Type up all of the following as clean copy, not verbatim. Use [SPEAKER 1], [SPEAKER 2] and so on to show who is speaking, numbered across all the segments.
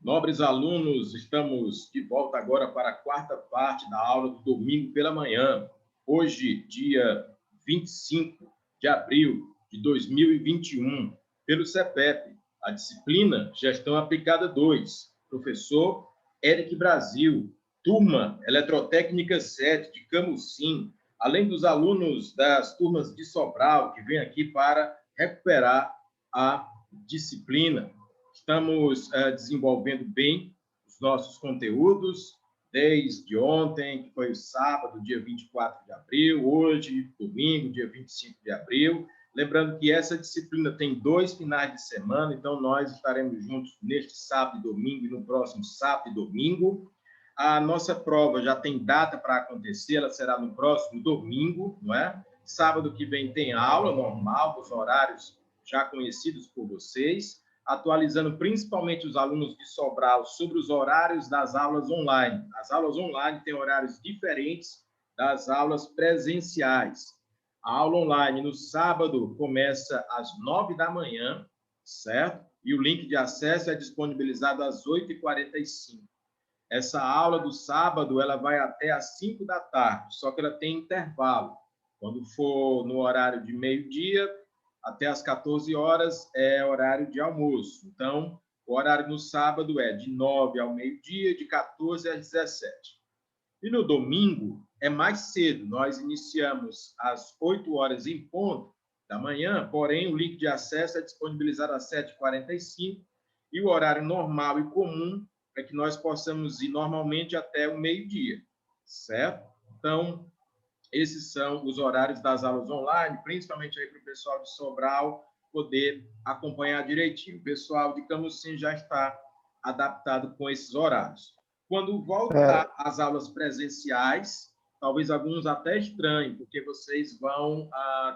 [SPEAKER 1] Nobres alunos, estamos de volta agora para a quarta parte da aula do domingo pela manhã. Hoje, dia 25 de abril de 2021, pelo CEPEP, a disciplina Gestão Aplicada 2, professor Eric Brasil, turma Eletrotécnica 7 de Camusim, além dos alunos das turmas de Sobral, que vêm aqui para recuperar a disciplina. Estamos desenvolvendo bem os nossos conteúdos, desde ontem, que foi o sábado, dia 24 de abril, hoje, domingo, dia 25 de abril. Lembrando que essa disciplina tem 2 finais de semana, então nós estaremos juntos neste sábado e domingo e no próximo sábado e domingo. A nossa prova já tem data para acontecer, ela será no próximo domingo, não é? Sábado que vem tem aula normal, os horários já conhecidos por vocês, atualizando principalmente os alunos de Sobral sobre os horários das aulas online. As aulas online têm horários diferentes das aulas presenciais. A aula online no sábado começa às 9 da manhã, certo? E o link de acesso é disponibilizado às 8h45. Essa aula do sábado ela vai até às 5 da tarde, só que ela tem intervalo. Quando for no horário de meio-dia, até às 14 horas é horário de almoço. Então, o horário no sábado é de 9 ao meio-dia, de 14 às 17. E no domingo é mais cedo. Nós iniciamos às 8 horas em ponto da manhã, porém o link de acesso é disponibilizado às 7h45 e o horário normal e comum é que nós possamos ir normalmente até o meio-dia, certo? Então, esses são os horários das aulas online, principalmente aí para o pessoal de Sobral poder acompanhar direitinho. O pessoal de Camusim já está adaptado com esses horários. Quando voltar às aulas presenciais, talvez alguns até estranhem, porque vocês vão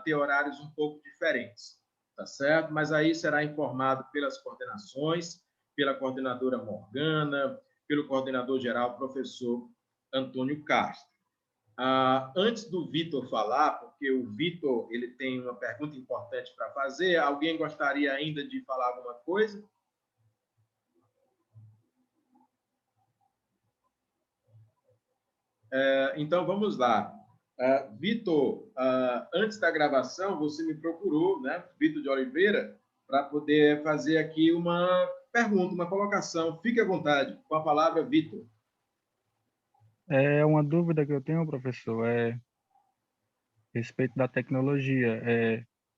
[SPEAKER 1] ter horários um pouco diferentes, tá certo? Mas aí será informado pelas coordenações, pela coordenadora Morgana, pelo coordenador geral, professor Antônio Castro. Antes do Vitor falar, porque o Vitor ele tem uma pergunta importante para fazer, alguém gostaria ainda de falar alguma coisa? Então, vamos lá. Vitor, antes da gravação, você me procurou, né, Vitor de Oliveira, para poder fazer aqui uma pergunta, uma colocação. Fique à vontade. Com a palavra, Vitor.
[SPEAKER 2] É uma dúvida que eu tenho, professor, a respeito da tecnologia.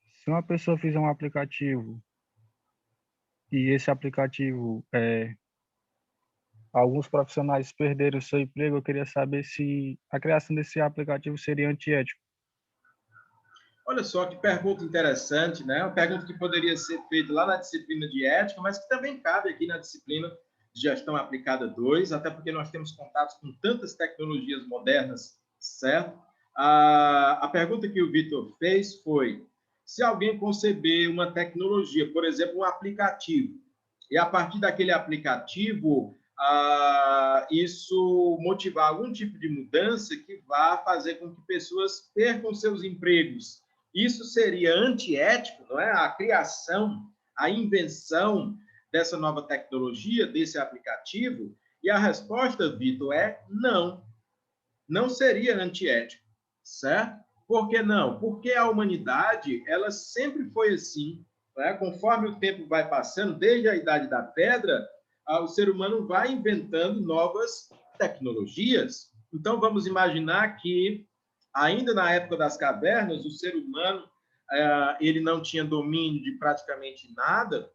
[SPEAKER 2] Se uma pessoa fizer um aplicativo e esse aplicativo, alguns profissionais perderam o seu emprego, eu queria saber se a criação desse aplicativo seria antiético.
[SPEAKER 1] Olha só que pergunta interessante, né? Uma pergunta que poderia ser feita lá na disciplina de ética, mas que também cabe aqui na disciplina de gestão aplicada 2, até porque nós temos contatos com tantas tecnologias modernas, certo? A pergunta que o Vitor fez foi: se alguém conceber uma tecnologia, por exemplo, um aplicativo, e a partir daquele aplicativo, isso motivar algum tipo de mudança que vá fazer com que pessoas percam seus empregos, isso seria antiético, não é? A criação, a invenção dessa nova tecnologia, desse aplicativo? E a resposta, Vitor, é não. Não seria antiético, certo? Por que não? Porque a humanidade, ela sempre foi assim, né? Conforme o tempo vai passando, desde a Idade da Pedra, o ser humano vai inventando novas tecnologias. Então, vamos imaginar que ainda na época das cavernas, o ser humano ele não tinha domínio de praticamente nada,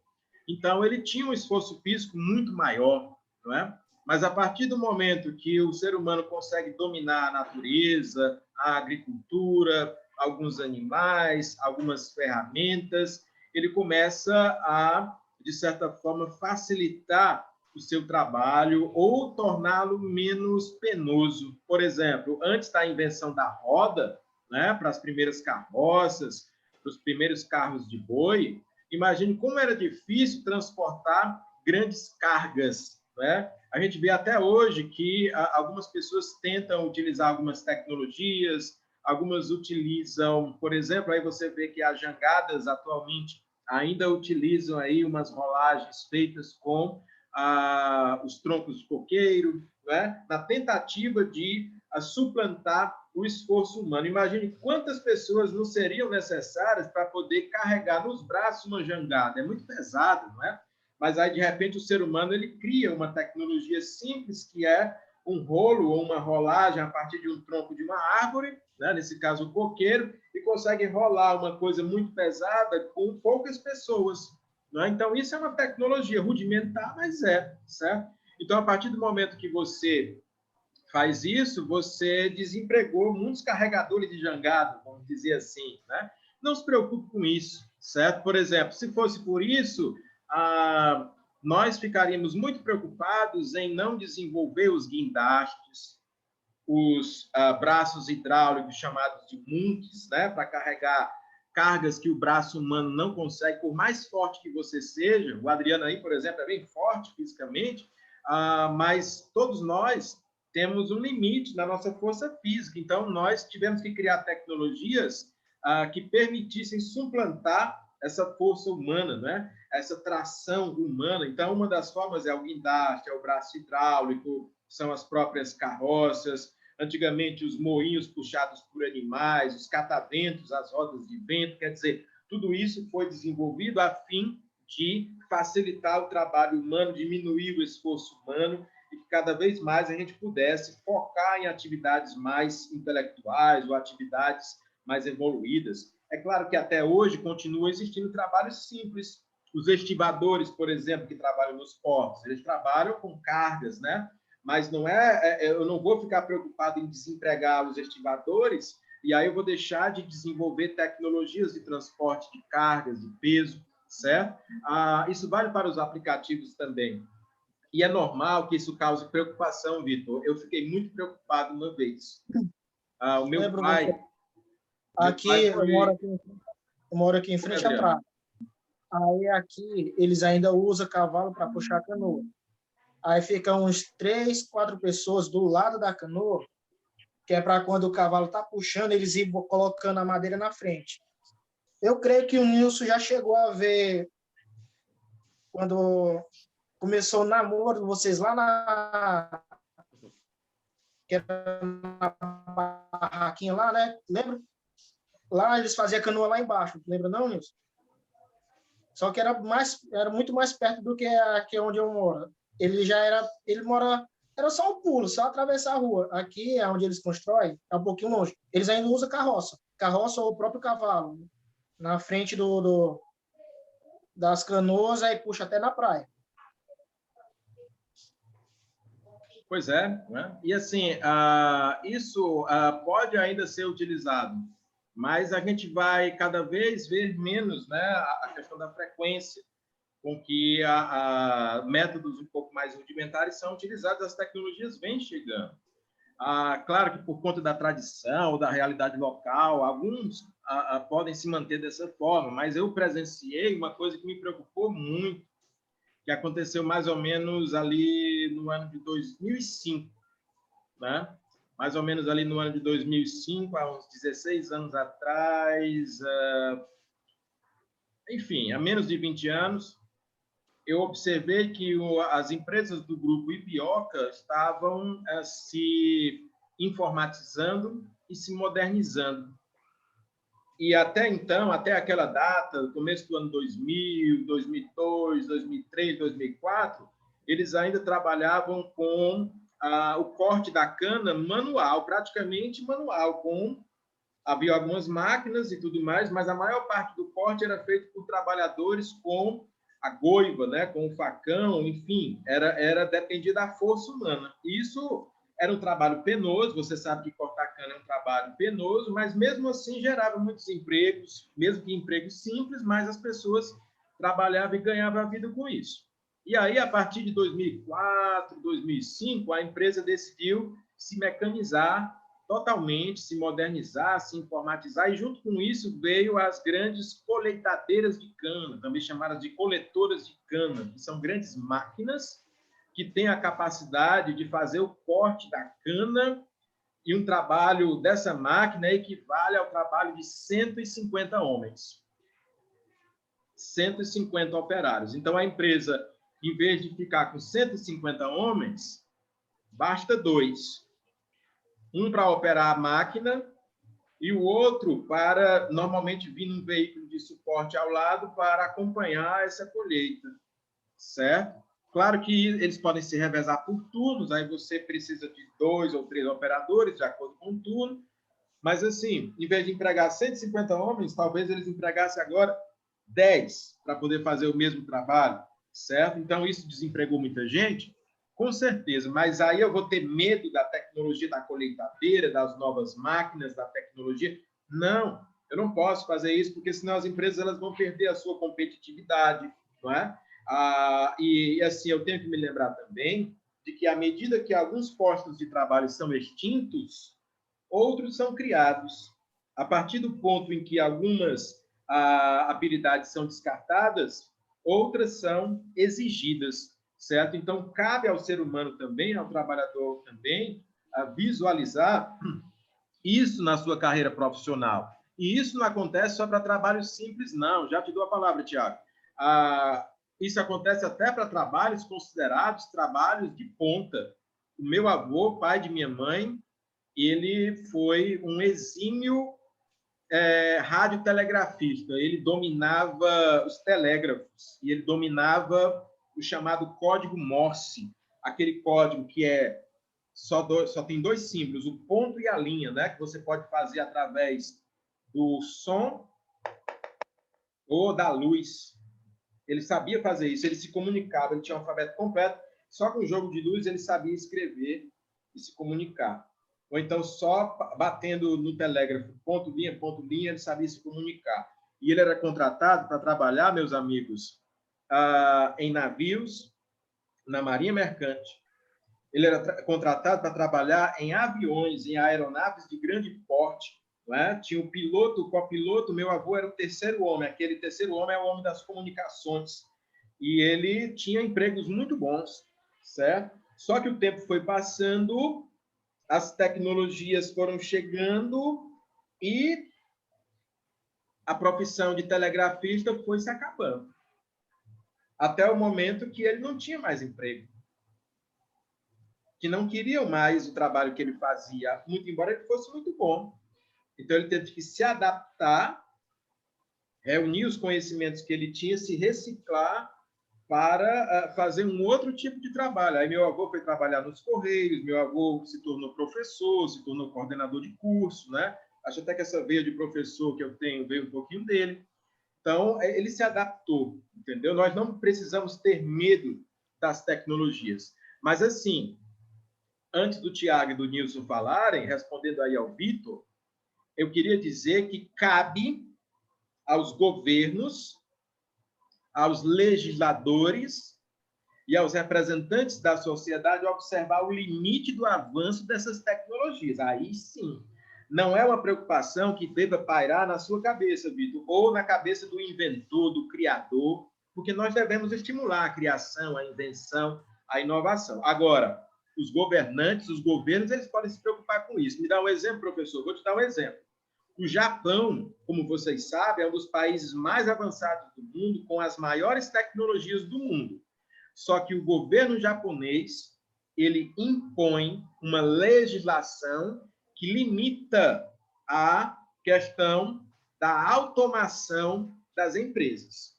[SPEAKER 1] então ele tinha um esforço físico muito maior, não é? Mas a partir do momento que o ser humano consegue dominar a natureza, a agricultura, alguns animais, algumas ferramentas, ele começa a, de certa forma, facilitar o seu trabalho ou torná-lo menos penoso. Por exemplo, antes da invenção da roda, né, para as primeiras carroças, para os primeiros carros de boi, imagine como era difícil transportar grandes cargas, né? A gente vê até hoje que algumas pessoas tentam utilizar algumas tecnologias, algumas utilizam, por exemplo, aí você vê que as jangadas atualmente ainda utilizam aí umas rolagens feitas com os troncos de coqueiro, né? Na tentativa de suplantar o esforço humano. Imagine quantas pessoas não seriam necessárias para poder carregar nos braços uma jangada. É muito pesado, não é? Mas aí, de repente, o ser humano ele cria uma tecnologia simples, que é um rolo ou uma rolagem a partir de um tronco de uma árvore, né? Nesse caso, o coqueiro, e consegue rolar uma coisa muito pesada com poucas pessoas. Né? Então, isso é uma tecnologia rudimentar, mas certo? Então, a partir do momento que você faz isso, você desempregou muitos carregadores de jangada, vamos dizer assim, né? Não se preocupe com isso, certo? Por exemplo, se fosse por isso, nós ficaríamos muito preocupados em não desenvolver os guindastes, os braços hidráulicos chamados de munks, né? Para carregar cargas que o braço humano não consegue, por mais forte que você seja. O Adriano aí, por exemplo, é bem forte fisicamente, mas todos nós temos um limite na nossa força física. Então, nós tivemos que criar tecnologias que permitissem suplantar essa força humana, né? Essa tração humana. Então, uma das formas é o guindaste, é o braço hidráulico, são as próprias carroças. Antigamente, os moinhos puxados por animais, os cataventos, as rodas de vento. Quer dizer, tudo isso foi desenvolvido a fim de facilitar o trabalho humano, diminuir o esforço humano, e que cada vez mais a gente pudesse focar em atividades mais intelectuais ou atividades mais evoluídas. É claro que até hoje continua existindo trabalhos simples. Os estivadores, por exemplo, que trabalham nos portos, eles trabalham com cargas, né? Mas não eu não vou ficar preocupado em desempregar os estivadores e aí eu vou deixar de desenvolver tecnologias de transporte de cargas, de peso, certo? Isso vale para os aplicativos também. E é normal que isso cause preocupação, Vitor. Eu fiquei muito preocupado uma vez. O meu pai...
[SPEAKER 3] Eu moro aqui em frente à praia. Aí aqui eles ainda usam cavalo para puxar a canoa. Aí ficam uns 3, 4 pessoas do lado da canoa, que é para quando o cavalo está puxando, eles ir colocando a madeira na frente. Eu creio que o Nilson já chegou a ver quando começou o namoro de vocês lá que era na barraquinha lá, né? Lembra? Lá eles faziam canoa lá embaixo, lembra não, Nilson? Só que era muito mais perto do que aqui onde eu moro. Ele mora, era só um pulo, só atravessar a rua. Aqui, onde eles constroem, é um pouquinho longe. Eles ainda usam carroça ou o próprio cavalo, na frente das canoas, aí puxa até na praia.
[SPEAKER 1] Pois é, né? E assim, isso pode ainda ser utilizado, mas a gente vai cada vez ver menos, né, a questão da frequência com que métodos um pouco mais rudimentares são utilizados, as tecnologias vêm chegando. Claro que por conta da tradição ou da realidade local, alguns podem se manter dessa forma, mas eu presenciei uma coisa que me preocupou muito, que aconteceu mais ou menos ali no ano de 2005, né? Mais ou menos ali no ano de 2005, há uns 16 anos atrás, enfim, há menos de 20 anos, eu observei que as empresas do grupo Ipioca estavam se informatizando e se modernizando. E até então, até aquela data, começo do ano 2000, 2002, 2003, 2004, eles ainda trabalhavam com o corte da cana manual, praticamente manual, havia algumas máquinas e tudo mais, mas a maior parte do corte era feito por trabalhadores com a goiva, né, com o facão, enfim, dependia da força humana. Isso era um trabalho penoso, você sabe que cortar cana é um trabalho penoso, mas mesmo assim gerava muitos empregos, mesmo que empregos simples, mas as pessoas trabalhavam e ganhavam a vida com isso. E aí, a partir de 2004, 2005, a empresa decidiu se mecanizar totalmente, se modernizar, se informatizar, e junto com isso veio as grandes colheitadeiras de cana, também chamadas de coletoras de cana, que são grandes máquinas que têm a capacidade de fazer o corte da cana, e um trabalho dessa máquina equivale ao trabalho de 150 homens. 150 operários. Então, a empresa em vez de ficar com 150 homens, basta 2. Um para operar a máquina e o outro para, normalmente, vir num veículo de suporte ao lado para acompanhar essa colheita, certo? Claro que eles podem se revezar por turnos, aí você precisa de 2 ou 3 operadores, de acordo com o turno, mas, assim, em vez de empregar 150 homens, talvez eles empregassem agora 10 para poder fazer o mesmo trabalho, certo? Então, isso desempregou muita gente? Com certeza, mas aí eu vou ter medo da tecnologia da colheitadeira, das novas máquinas, da tecnologia? Não, eu não posso fazer isso, porque senão as empresas elas vão perder a sua competitividade, não é? Assim, eu tenho que me lembrar também de que, à medida que alguns postos de trabalho são extintos, outros são criados. A partir do ponto em que algumas habilidades são descartadas, outras são exigidas, certo? Então, cabe ao ser humano também, ao trabalhador também, visualizar isso na sua carreira profissional. E isso não acontece só para trabalhos simples, não. Já te dou a palavra, Tiago. Isso acontece até para trabalhos considerados trabalhos de ponta. O meu avô, pai de minha mãe, ele foi um exímio radiotelegrafista. Ele dominava os telégrafos e ele dominava o chamado código Morse, aquele código que só tem 2 símbolos, o ponto e a linha, né? Que você pode fazer através do som ou da luz. Ele sabia fazer isso, ele se comunicava, ele tinha um alfabeto completo, só com o jogo de luz ele sabia escrever e se comunicar. Ou então, só batendo no telégrafo, ponto, linha, ele sabia se comunicar. E ele era contratado para trabalhar, meus amigos, em navios, na Marinha Mercante. Ele era contratado para trabalhar em aviões, em aeronaves de grande porte. Não é? Tinha o piloto, o copiloto, meu avô era o terceiro homem. Aquele terceiro homem é o homem das comunicações. E ele tinha empregos muito bons, certo? Só que o tempo foi passando, as tecnologias foram chegando e a profissão de telegrafista foi se acabando. Até o momento que ele não tinha mais emprego. Que não queriam mais o trabalho que ele fazia, muito embora ele fosse muito bom. Então, ele teve que se adaptar, reunir os conhecimentos que ele tinha, se reciclar para fazer um outro tipo de trabalho. Aí meu avô foi trabalhar nos Correios, meu avô se tornou professor, se tornou coordenador de curso, né? Acho até que essa veia de professor que eu tenho veio um pouquinho dele. Então, ele se adaptou, entendeu? Nós não precisamos ter medo das tecnologias. Mas, assim, antes do Tiago e do Nilson falarem, respondendo aí ao Vitor, eu queria dizer que cabe aos governos, aos legisladores e aos representantes da sociedade observar o limite do avanço dessas tecnologias. Aí sim, não é uma preocupação que deva pairar na sua cabeça, Vitor, ou na cabeça do inventor, do criador, porque nós devemos estimular a criação, a invenção, a inovação. Agora, os governantes, os governos, eles podem se preocupar com isso. Me dá um exemplo, professor. Vou te dar um exemplo. O Japão, como vocês sabem, é um dos países mais avançados do mundo, com as maiores tecnologias do mundo. Só que o governo japonês, ele impõe uma legislação que limita a questão da automação das empresas.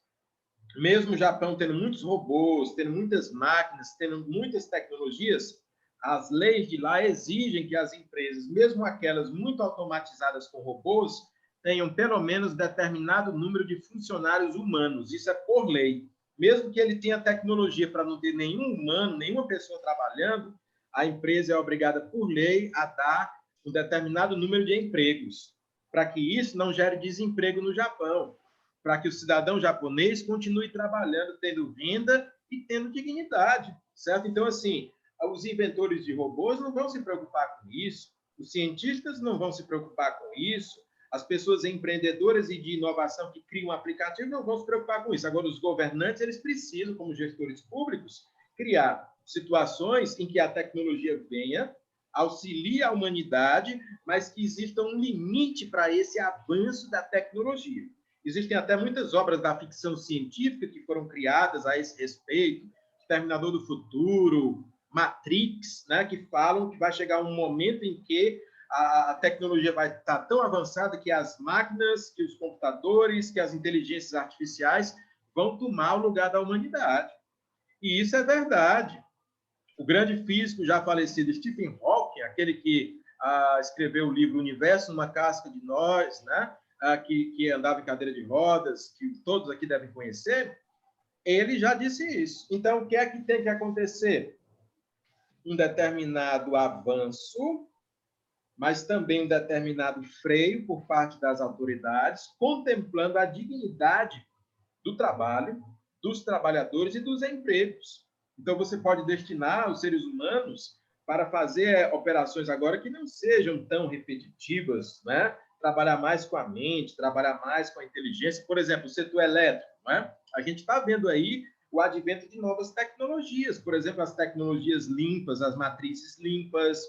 [SPEAKER 1] Mesmo o Japão tendo muitos robôs, tendo muitas máquinas, tendo muitas tecnologias, as leis de lá exigem que as empresas, mesmo aquelas muito automatizadas com robôs, tenham pelo menos determinado número de funcionários humanos. Isso é por lei. Mesmo que ele tenha tecnologia para não ter nenhum humano, nenhuma pessoa trabalhando, a empresa é obrigada por lei a dar um determinado número de empregos, para que isso não gere desemprego no Japão, para que o cidadão japonês continue trabalhando, tendo renda e tendo dignidade, certo? Então, assim, os inventores de robôs não vão se preocupar com isso, os cientistas não vão se preocupar com isso, as pessoas empreendedoras e de inovação que criam um aplicativo não vão se preocupar com isso. Agora, os governantes, eles precisam, como gestores públicos, criar situações em que a tecnologia venha, auxilie a humanidade, mas que exista um limite para esse avanço da tecnologia. Existem até muitas obras da ficção científica que foram criadas a esse respeito, Exterminador do Futuro, Matrix, né, que falam que vai chegar um momento em que a tecnologia vai estar tão avançada que as máquinas, que os computadores, que as inteligências artificiais vão tomar o lugar da humanidade. E isso é verdade. O grande físico já falecido Stephen Hawking, aquele que escreveu o livro Universo numa Casca de Nós, né? Que andava em cadeira de rodas, que todos aqui devem conhecer, ele já disse isso. Então, o que é que tem que acontecer? Um determinado avanço, mas também um determinado freio por parte das autoridades, contemplando a dignidade do trabalho, dos trabalhadores e dos empregos. Então, você pode destinar os seres humanos para fazer operações agora que não sejam tão repetitivas, né? Trabalhar mais com a mente, trabalhar mais com a inteligência. Por exemplo, o setor elétrico, né? A gente está vendo aí o advento de novas tecnologias, por exemplo, as tecnologias limpas, as matrizes limpas.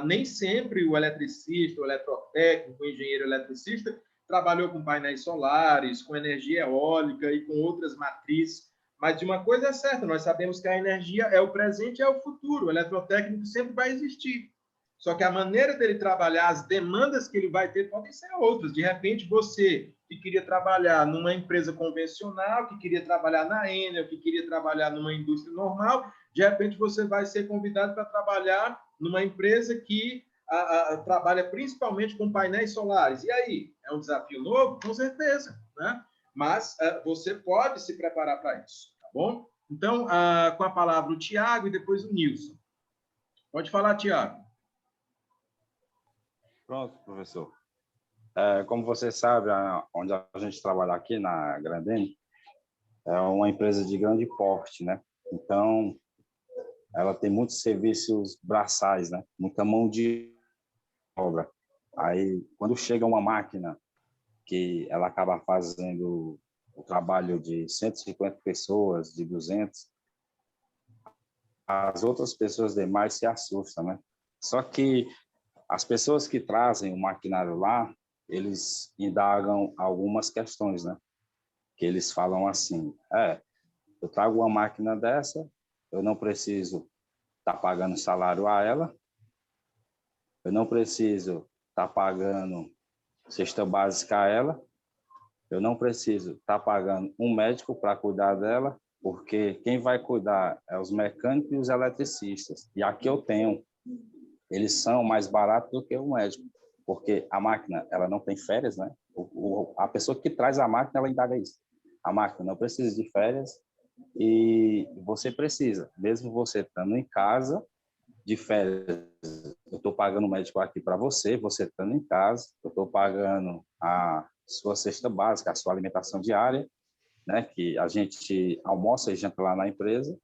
[SPEAKER 1] Nem sempre o eletricista, o eletrotécnico, o engenheiro eletricista trabalhou com painéis solares, com energia eólica e com outras matrizes. Mas de uma coisa é certa, nós sabemos que a energia é o presente e é o futuro. O eletrotécnico sempre vai existir. Só que a maneira dele trabalhar, as demandas que ele vai ter podem ser outras. De repente, você que queria trabalhar numa empresa convencional, que queria trabalhar na Enel, que queria trabalhar numa indústria normal, de repente você vai ser convidado para trabalhar numa empresa que trabalha principalmente com painéis solares. E aí? É um desafio novo? Com certeza, né? Mas você pode se preparar para isso, tá bom? Então, com a palavra o Tiago e depois o Nilson. Pode falar, Tiago.
[SPEAKER 4] Pronto, professor. Como você sabe, onde a gente trabalha aqui na Grandene é uma empresa de grande porte, né? Então, ela tem muitos serviços braçais, né? Muita mão de obra. Aí, quando chega uma máquina que ela acaba fazendo o trabalho de 150 pessoas, de 200, as outras pessoas demais se assustam, né? Só que as pessoas que trazem o maquinário lá, eles indagam algumas questões, né? Que eles falam assim, eu trago uma máquina dessa, eu não preciso estar pagando salário a ela, eu não preciso estar pagando cesta básica a ela, eu não preciso estar pagando um médico para cuidar dela, porque quem vai cuidar é os mecânicos e os eletricistas. E aqui eu tenho, eles são mais baratos do que o médico, porque a máquina, ela não tem férias, né? A pessoa que traz a máquina, ela indaga isso. A máquina não precisa de férias e você precisa, mesmo você estando em casa, de férias, eu estou pagando o médico aqui para você, você estando em casa, eu estou pagando a sua cesta básica, a sua alimentação diária, né? Que a gente almoça e janta lá na empresa,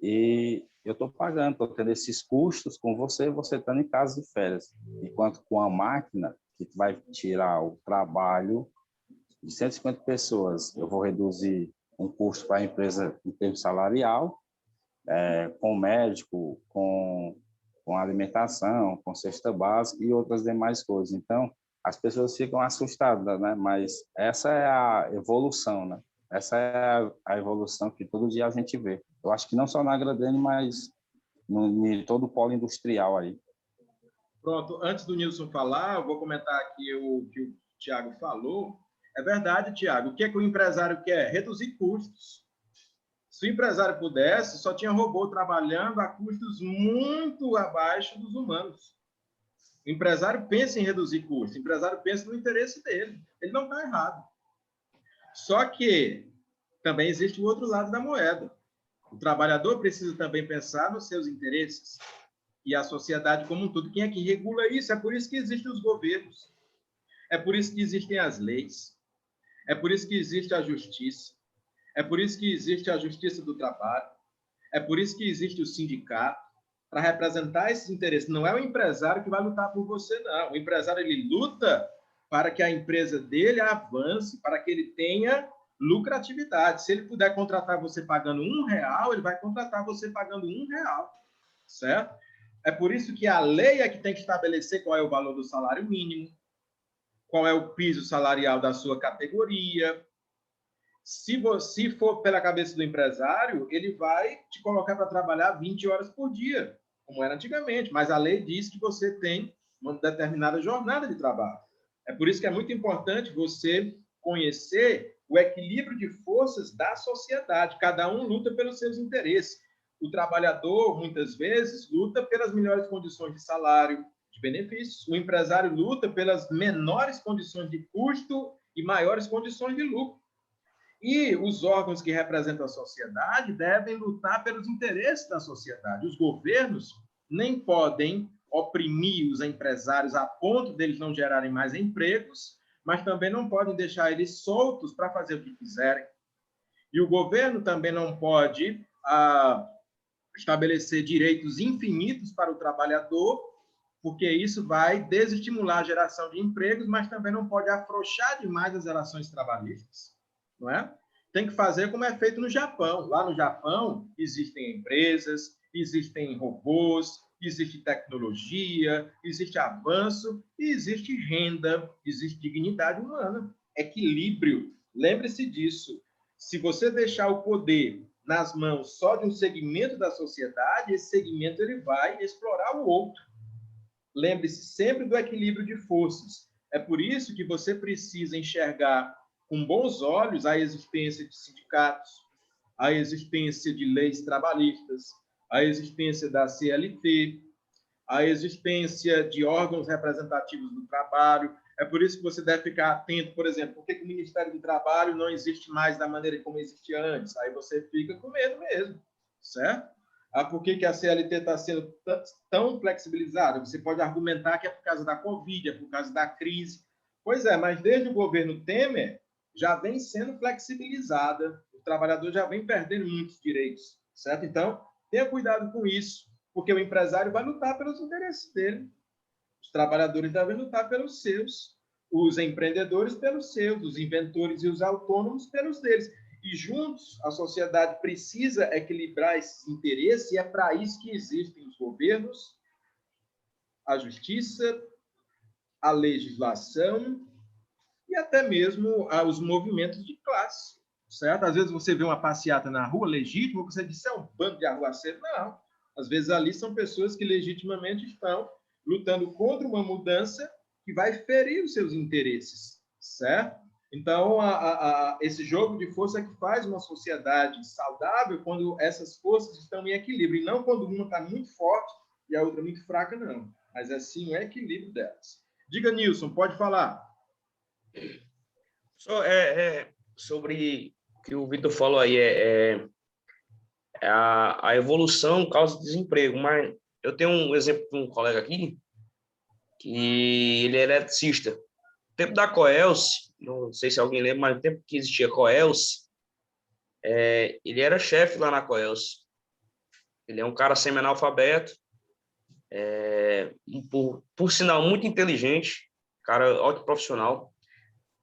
[SPEAKER 4] e eu estou pagando, estou tendo esses custos com você, você estando em casa de férias. Enquanto com a máquina, que vai tirar o trabalho de 150 pessoas, eu vou reduzir um custo para a empresa em termos salarial, com médico, com alimentação, com cesta básica e outras demais coisas. Então, as pessoas ficam assustadas, né? Mas essa é a evolução, né? Essa é a evolução que todo dia a gente vê. Eu acho que não só na Grandene, mas em todo o polo industrial aí.
[SPEAKER 1] Pronto, antes do Nilson falar, eu vou comentar aqui o que o Tiago falou. É verdade, Tiago. O que é que o empresário quer? Reduzir custos. Se o empresário pudesse, só tinha robô trabalhando a custos muito abaixo dos humanos. O empresário pensa em reduzir custos, o empresário pensa no interesse dele. Ele não está errado. Só que também existe o outro lado da moeda. O trabalhador precisa também pensar nos seus interesses e a sociedade como um todo. Quem é que regula isso? É por isso que existem os governos. É por isso que existem as leis. É por isso que existe a justiça. É por isso que existe a justiça do trabalho. É por isso que existe o sindicato, para representar esses interesses. Não é o empresário que vai lutar por você, não. O empresário, ele luta para que a empresa dele avance, para que ele tenha lucratividade. Se ele puder contratar você pagando R$1, ele vai contratar você pagando R$1, certo? É por isso que a lei é que tem que estabelecer qual é o valor do salário mínimo, qual é o piso salarial da sua categoria. Se for pela cabeça do empresário, ele vai te colocar para trabalhar 20 horas por dia, como era antigamente, mas a lei diz que você tem uma determinada jornada de trabalho. É por isso que é muito importante você conhecer o equilíbrio de forças da sociedade. Cada um luta pelos seus interesses. O trabalhador, muitas vezes, luta pelas melhores condições de salário, de benefícios. O empresário luta pelas menores condições de custo e maiores condições de lucro. E os órgãos que representam a sociedade devem lutar pelos interesses da sociedade. Os governos nem podem oprimir os empresários a ponto deles não gerarem mais empregos, mas também não podem deixar eles soltos para fazer o que quiserem. E o governo também não pode estabelecer direitos infinitos para o trabalhador, porque isso vai desestimular a geração de empregos, mas também não pode afrouxar demais as relações trabalhistas. Não é? Tem que fazer como é feito no Japão. Lá no Japão existem empresas, existem robôs, existe tecnologia, existe avanço e existe renda, existe dignidade humana, equilíbrio. Lembre-se disso. Se você deixar o poder nas mãos só de um segmento da sociedade, esse segmento ele vai explorar o outro. Lembre-se sempre do equilíbrio de forças. É por isso que você precisa enxergar com bons olhos a existência de sindicatos, a existência de leis trabalhistas, a existência da CLT, a existência de órgãos representativos do trabalho. É por isso que você deve ficar atento, por exemplo, por que o Ministério do Trabalho não existe mais da maneira como existia antes? Aí você fica com medo mesmo, certo? Por que a CLT está sendo tão flexibilizada? Você pode argumentar que é por causa da Covid, é por causa da crise. Pois é, mas desde o governo Temer, já vem sendo flexibilizada, o trabalhador já vem perdendo muitos direitos, certo? Então, tenha cuidado com isso, porque o empresário vai lutar pelos interesses dele, os trabalhadores devem lutar pelos seus, os empreendedores pelos seus, os inventores e os autônomos pelos deles. E juntos, a sociedade precisa equilibrar esses interesses, e é para isso que existem os governos, a justiça, a legislação, e até mesmo os movimentos de classe, certo? Às vezes você vê uma passeata na rua legítima, você diz, é um bando de arruaceiro. Não. Às vezes ali são pessoas que legitimamente estão lutando contra uma mudança que vai ferir os seus interesses, certo? Então, esse jogo de força é que faz uma sociedade saudável quando essas forças estão em equilíbrio, e não quando uma está muito forte e a outra muito fraca, não. Mas é sim o equilíbrio delas. Diga, Nilson, pode falar.
[SPEAKER 5] Sobre o que o Vitor falou aí, a evolução causa desemprego, mas eu tenho um exemplo de um colega aqui, que ele é eletricista. No tempo da Coelce, não sei se alguém lembra, mas no tempo que existia Coelce, ele era chefe lá na Coelce. Ele é um cara semi-analfabeto, por sinal muito inteligente, cara ótimo profissional,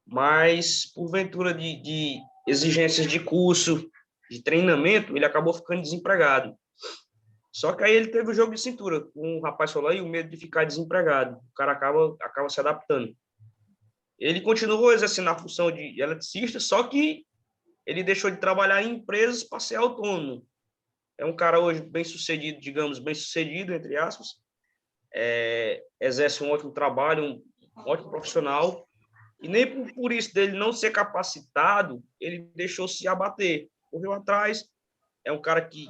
[SPEAKER 5] mas porventura de exigências de curso, de treinamento, ele acabou ficando desempregado. Só que aí ele teve o jogo de cintura, um rapaz falou aí, o medo de ficar desempregado. O cara acaba se adaptando. Ele continuou exercendo a função de eletricista, só que ele deixou de trabalhar em empresas para ser autônomo. É um cara hoje bem-sucedido, digamos, bem-sucedido, entre aspas, exerce um ótimo trabalho, um ótimo profissional, e nem por isso dele não ser capacitado, ele deixou se abater. Correu atrás, é um cara que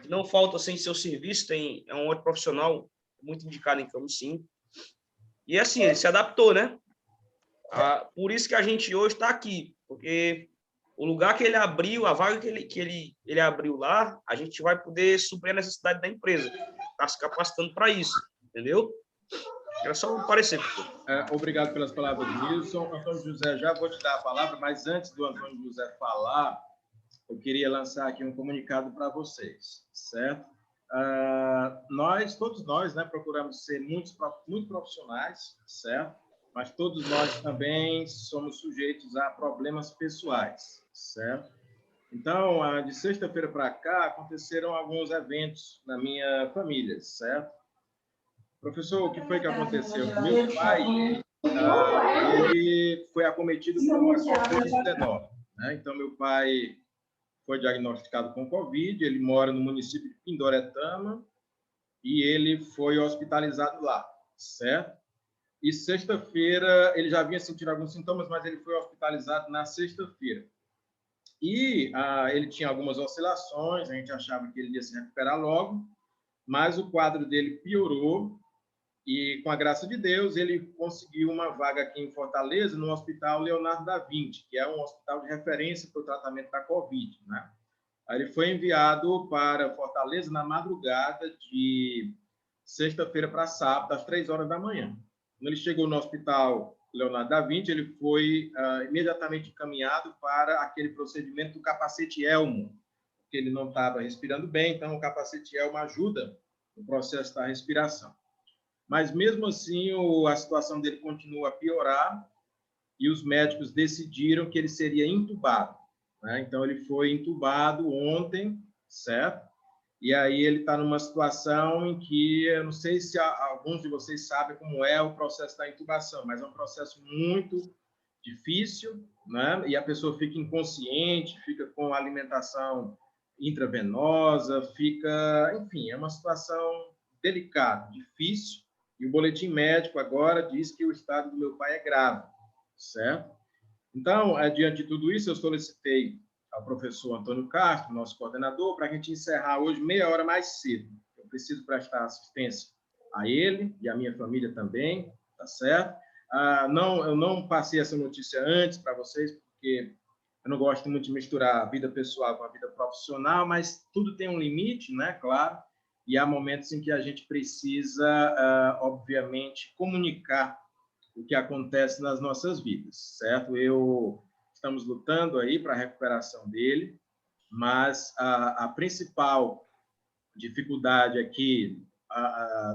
[SPEAKER 5] não falta sem seu serviço, é um ótimo profissional, muito indicado em Camocim. E assim, ele se adaptou, né? Por isso que a gente hoje está aqui, porque o lugar que ele abriu, a vaga que ele abriu lá, a gente vai poder suprir a necessidade da empresa. Está se capacitando para isso, entendeu? Era só um parecer.
[SPEAKER 1] Obrigado pelas palavras do Nilson. Antônio José, já vou te dar a palavra, mas antes do Antônio José falar, eu queria lançar aqui um comunicado para vocês, certo? Todos nós, né, procuramos ser muito profissionais, certo? Mas todos nós também somos sujeitos a problemas pessoais, certo? Então, de sexta-feira para cá, aconteceram alguns eventos na minha família, certo? Professor, o que foi que aconteceu? Meu pai, ele foi acometido por uma Covid-19, né? Então, meu pai foi diagnosticado com Covid, ele mora no município de Pindoretama e ele foi hospitalizado lá, certo? E sexta-feira, ele já vinha sentindo alguns sintomas, mas ele foi hospitalizado na sexta-feira. E ele tinha algumas oscilações, a gente achava que ele ia se recuperar logo, mas o quadro dele piorou e, com a graça de Deus, ele conseguiu uma vaga aqui em Fortaleza, no Hospital Leonardo da Vinci, que é um hospital de referência para o tratamento da Covid, né? Aí ele foi enviado para Fortaleza na madrugada de sexta-feira para sábado, às 3 horas da manhã. Quando ele chegou no Hospital Leonardo da Vinci, ele foi imediatamente encaminhado para aquele procedimento do capacete Elmo, porque ele não estava respirando bem, então o capacete Elmo ajuda no processo da respiração. Mas, mesmo assim, a situação dele continua a piorar e os médicos decidiram que ele seria intubado, né? Então, ele foi intubado ontem, certo? E aí ele está numa situação em que, eu não sei se alguns de vocês sabem como é o processo da intubação, mas é um processo muito difícil, né? E a pessoa fica inconsciente, fica com alimentação intravenosa, enfim, é uma situação delicada, difícil. E o boletim médico agora diz que o estado do meu pai é grave, certo? Então, diante de tudo isso, eu solicitei ao professor Antônio Castro, nosso coordenador, para a gente encerrar hoje meia hora mais cedo. Eu preciso prestar assistência a ele e à minha família também, tá certo? Eu não passei essa notícia antes para vocês, porque eu não gosto muito de misturar a vida pessoal com a vida profissional, mas tudo tem um limite, né? Claro. E há momentos em que a gente precisa, obviamente, comunicar o que acontece nas nossas vidas, certo? Estamos lutando aí para a recuperação dele, mas a principal dificuldade é que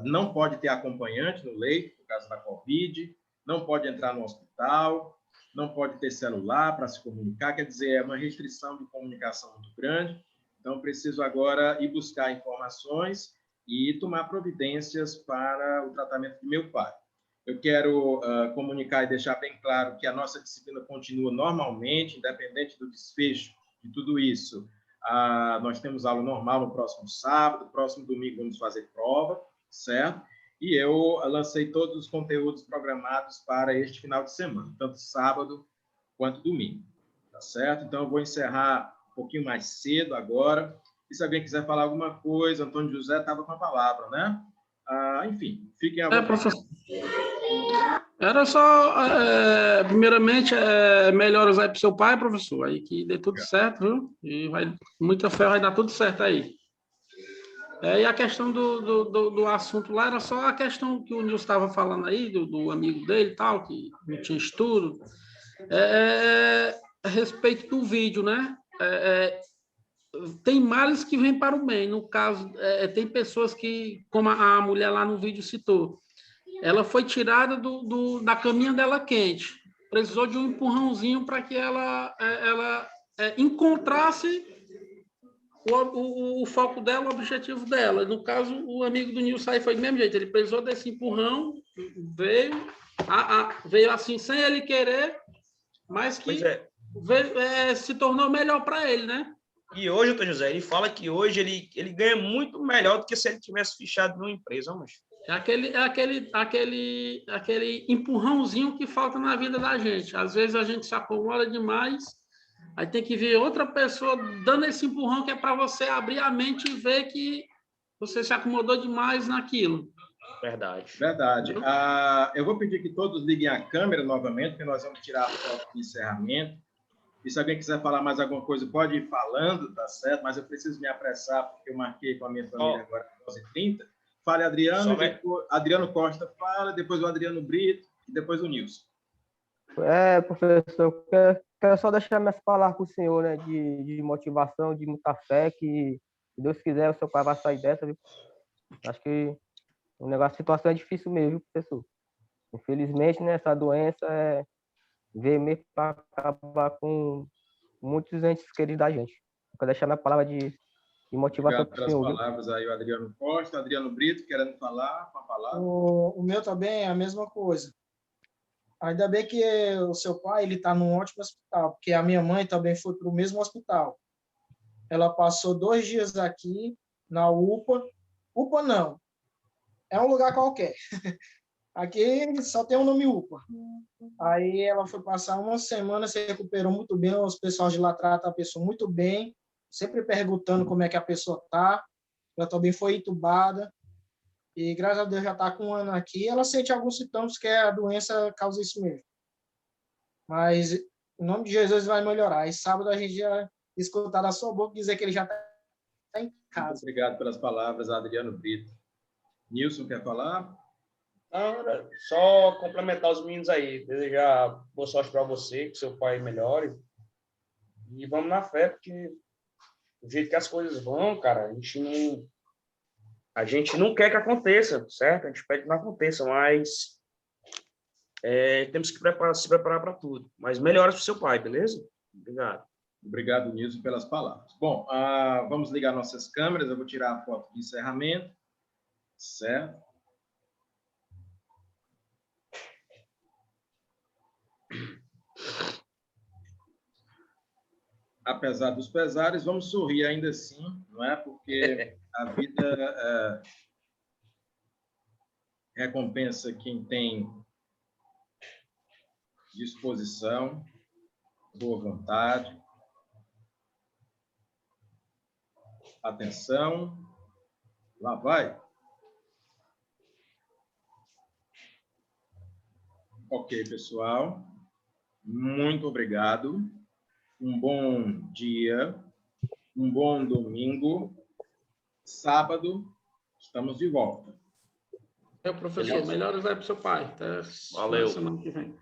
[SPEAKER 1] não pode ter acompanhante no leito, por causa da Covid, não pode entrar no hospital, não pode ter celular para se comunicar, quer dizer, é uma restrição de comunicação muito grande. Então, preciso agora ir buscar informações e tomar providências para o tratamento de meu pai. Eu quero comunicar e deixar bem claro que a nossa disciplina continua normalmente, independente do desfecho de tudo isso. Nós temos aula normal no próximo sábado, próximo domingo vamos fazer prova, certo? E eu lancei todos os conteúdos programados para este final de semana, tanto sábado quanto domingo, tá certo? Então, eu vou encerrar um pouquinho mais cedo agora. E se alguém quiser falar alguma coisa, Antônio José estava com a palavra, né? Enfim, fiquem à vontade.
[SPEAKER 6] Professor. Era só, primeiramente, melhoras aí para o seu pai, professor, aí que dê tudo certo, viu? E muita fé, vai dar tudo certo aí. E a questão do assunto lá era só a questão que o Nilson estava falando aí, do amigo dele e tal, que não tinha estudo, a respeito do vídeo, né? Tem males que vêm para o bem. No caso, tem pessoas que, como a mulher lá no vídeo citou, ela foi tirada da caminha dela quente. Precisou de um empurrãozinho para que ela encontrasse o foco dela, o objetivo dela. No caso, o amigo do Nilson aí foi do mesmo jeito. Ele precisou desse empurrão, veio assim, sem ele querer, mas que se tornou melhor para ele, né?
[SPEAKER 5] E hoje, Antônio José, ele fala que hoje ele ganha muito melhor do que se ele tivesse fichado numa empresa, mas...
[SPEAKER 6] É aquele empurrãozinho que falta na vida da gente. Às vezes a gente se acomoda demais, aí tem que ver outra pessoa dando esse empurrão que é para você abrir a mente e ver que você se acomodou demais naquilo.
[SPEAKER 5] Verdade.
[SPEAKER 1] Verdade. Eu vou pedir que todos liguem a câmera novamente, porque nós vamos tirar a foto de encerramento. E se alguém quiser falar mais alguma coisa, pode ir falando, tá certo? Mas eu preciso me apressar, porque eu marquei com a minha família agora às 11h30. Fale, Adriano, Adriano Costa fala, depois o Adriano Brito e depois o Nilson.
[SPEAKER 7] Professor, quero só deixar minhas palavras para o senhor, né, de motivação, de muita fé, que se Deus quiser, o seu pai vai sair dessa, viu? Acho que a situação é difícil mesmo, viu, professor? Infelizmente, né, essa doença veio mesmo para acabar com muitos entes queridos da gente. Quero deixar minha palavra de motivação para o senhor.
[SPEAKER 1] Obrigado pelas palavras aí, o Adriano Costa. Adriano Brito, querendo falar com a palavra.
[SPEAKER 3] O meu também é a mesma coisa. Ainda bem que o seu pai ele está num ótimo hospital, porque a minha mãe também foi para o mesmo hospital. Ela passou 2 dias aqui na UPA. UPA não, é um lugar qualquer. Aqui só tem o nome UPA. Aí ela foi passar uma semana, se recuperou muito bem, os pessoal de lá tratam a pessoa muito bem, sempre perguntando como é que a pessoa está. Ela também foi entubada. E, graças a Deus, já está com 1 ano aqui. Ela sente alguns sintomas que a doença causa isso mesmo. Mas, em nome de Jesus, vai melhorar. E sábado a gente já escutar da sua boca dizer que ele já está em casa.
[SPEAKER 1] Muito obrigado pelas palavras, Adriano Brito. Nilson, quer falar?
[SPEAKER 5] Não, só complementar os meninos aí. Desejar boa sorte para você, que seu pai melhore. E vamos na fé, porque do jeito que as coisas vão, cara, a gente não quer que aconteça, certo? A gente pede que não aconteça, mas temos que se preparar para tudo. Mas melhoras para o seu pai, beleza? Obrigado.
[SPEAKER 1] Obrigado, Nilson, pelas palavras. Bom, vamos ligar nossas câmeras. Eu vou tirar a foto de encerramento. Certo? Apesar dos pesares, vamos sorrir ainda assim, não é? Porque a vida recompensa quem tem disposição, boa vontade, atenção. Lá vai. Ok, pessoal. Muito obrigado. Um bom dia, um bom domingo. Sábado, estamos de volta.
[SPEAKER 6] Professor, melhoras aí para o seu pai. Até
[SPEAKER 5] Valeu.
[SPEAKER 6] semana que vem.